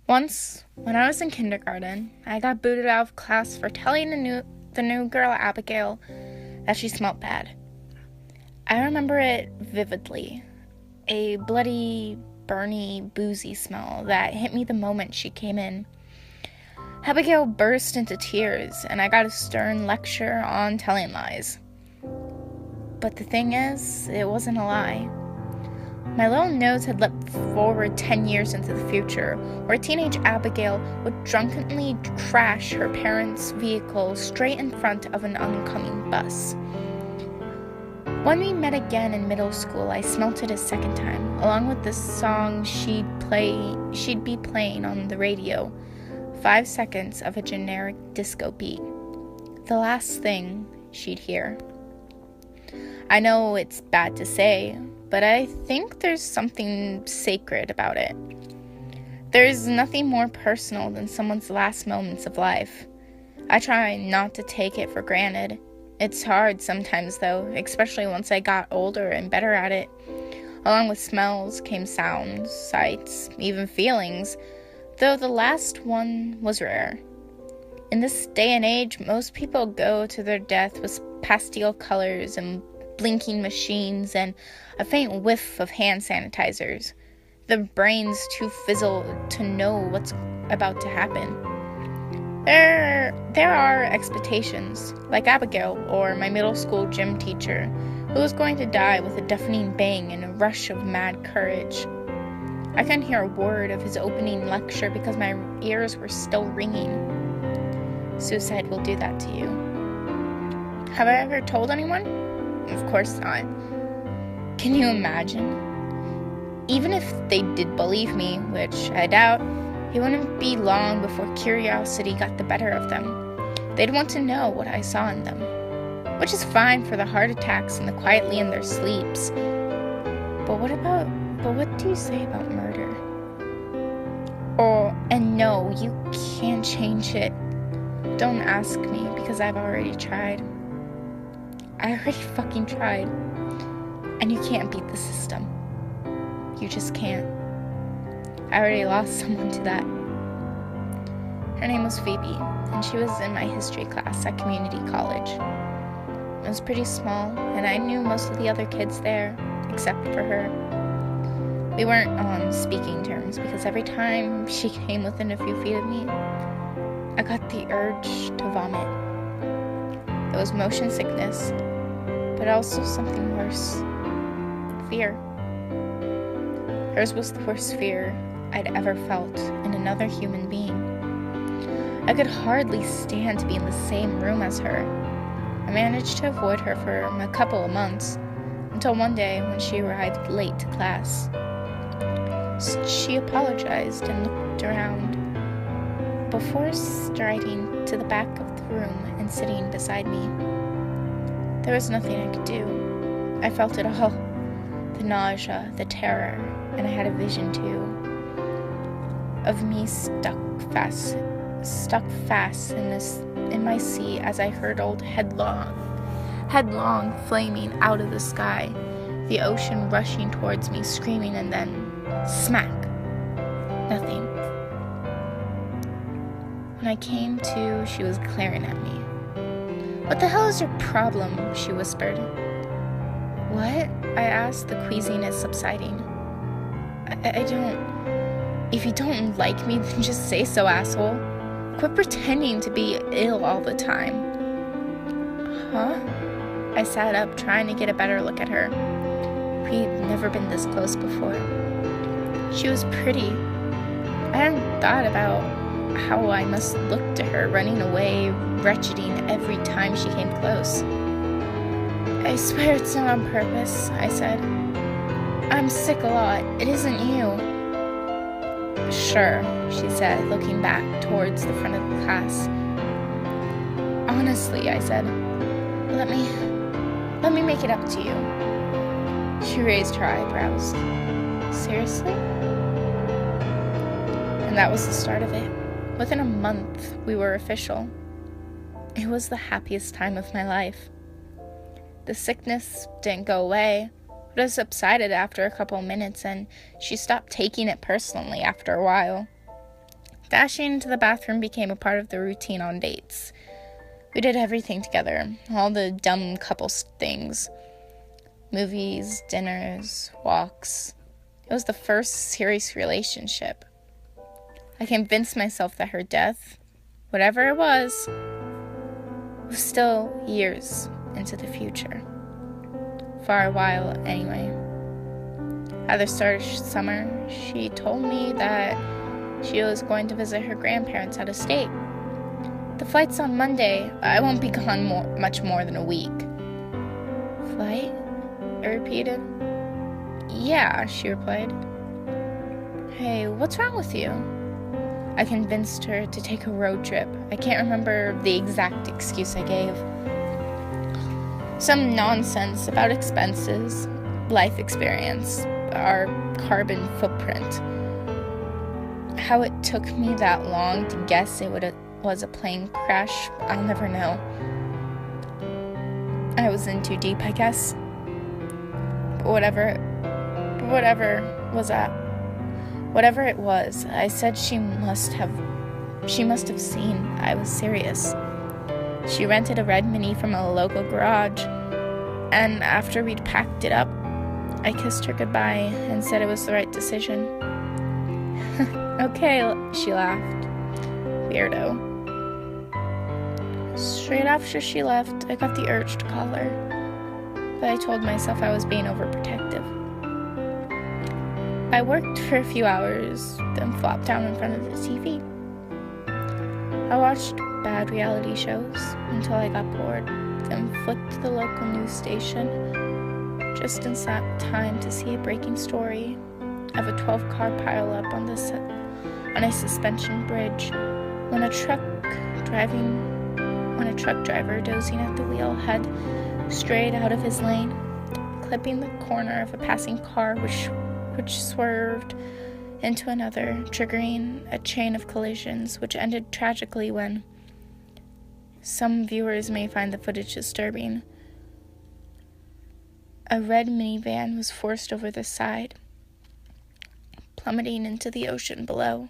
Once, when I was in kindergarten, I got booted out of class for telling the new girl, Abigail, that she smelled bad. I remember it vividly. A bloody, burny, boozy smell that hit me the moment she came in. Abigail burst into tears, and I got a stern lecture on telling lies. But the thing is, it wasn't a lie. My little nose had leapt forward 10 years into the future, where teenage Abigail would drunkenly crash her parents' vehicle straight in front of an oncoming bus. When we met again in middle school, I smelt it a second time, along with the song she'd be playing on the radio, 5 seconds of a generic disco beat. The last thing she'd hear. I know it's bad to say, but I think there's something sacred about it. There's nothing more personal than someone's last moments of life. I try not to take it for granted. It's hard sometimes, though, especially once I got older and better at it. Along with smells came sounds, sights, even feelings, though the last one was rare. In this day and age, most people go to their death with pastel colors and blinking machines and a faint whiff of hand sanitizers. The brain's too fizzled to know what's about to happen. There are expectations, like Abigail or my middle school gym teacher, who was going to die with a deafening bang and a rush of mad courage. I couldn't hear a word of his opening lecture because my ears were still ringing. Suicide will do that to you. Have I ever told anyone? Of course not. Can you imagine? Even if they did believe me, which I doubt, it wouldn't be long before curiosity got the better of them. They'd want to know what I saw in them, which is fine for the heart attacks and the quietly in their sleeps. But what do you say about murder? And no, you can't change it. Don't ask me, because I've already tried. I already fucking tried. And you can't beat the system. You just can't. I already lost someone to that. Her name was Phoebe, and she was in my history class at community college. It was pretty small, and I knew most of the other kids there, except for her. We weren't on speaking terms, because every time she came within a few feet of me, I got the urge to vomit. There was motion sickness, but also something worse. Fear. Hers was the worst fear I'd ever felt in another human being. I could hardly stand to be in the same room as her. I managed to avoid her for a couple of months, until one day when she arrived late to class. She apologized and looked around, before striding to the back of the room and sitting beside me. There was nothing I could do. I felt it all. The nausea, the terror, and I had a vision too of me stuck fast in my seat as I hurtled headlong, flaming out of the sky, the ocean rushing towards me, screaming, and then smack. Nothing. When I came to, she was glaring at me. "What the hell is your problem?" she whispered. "What?" I asked, the queasiness subsiding. I don't... If you don't like me, then just say so, asshole. Quit pretending to be ill all the time. Huh? I sat up, trying to get a better look at her. We'd never been this close before. She was pretty. I hadn't thought about how I must look to her, running away, wretcheding every time she came close. "I swear it's not on purpose," I said. "I'm sick a lot. It isn't you." "Sure," she said, looking back towards the front of the class. "Honestly," I said, let me make it up to you." She raised her eyebrows. "Seriously?" And that was the start of it. Within a month, we were official. It was the happiest time of my life. The sickness didn't go away, but it subsided after a couple minutes, and she stopped taking it personally after a while. Dashing into the bathroom became a part of the routine on dates. We did everything together, all the dumb couple things. Movies, dinners, walks. It was the first serious relationship. I convinced myself that her death, whatever it was still years into the future. For a while, anyway. At the start of summer, she told me that she was going to visit her grandparents out of state. The flight's on Monday. I won't be gone much more than a week. Flight? I repeated. Yeah, she replied. Hey, what's wrong with you? I convinced her to take a road trip. I can't remember the exact excuse I gave. Some nonsense about expenses, life experience, our carbon footprint. How it took me that long to guess it was a plane crash, I'll never know. I was in too deep, I guess. But whatever it was, I said she must have seen I was serious. She rented a red Mini from a local garage, and after we'd packed it up, I kissed her goodbye and said it was the right decision. Okay, she laughed. Weirdo. Straight after she left, I got the urge to call her, but I told myself I was being overprotective. I worked for a few hours, then flopped down in front of the TV. I watched bad reality shows until I got bored, then flicked to the local news station, just in time to see a breaking story of a 12-car pileup on a suspension bridge when a truck driver dozing at the wheel had strayed out of his lane, clipping the corner of a passing car which swerved into another, triggering a chain of collisions which ended tragically when some viewers may find the footage disturbing. A red minivan was forced over the side, plummeting into the ocean below.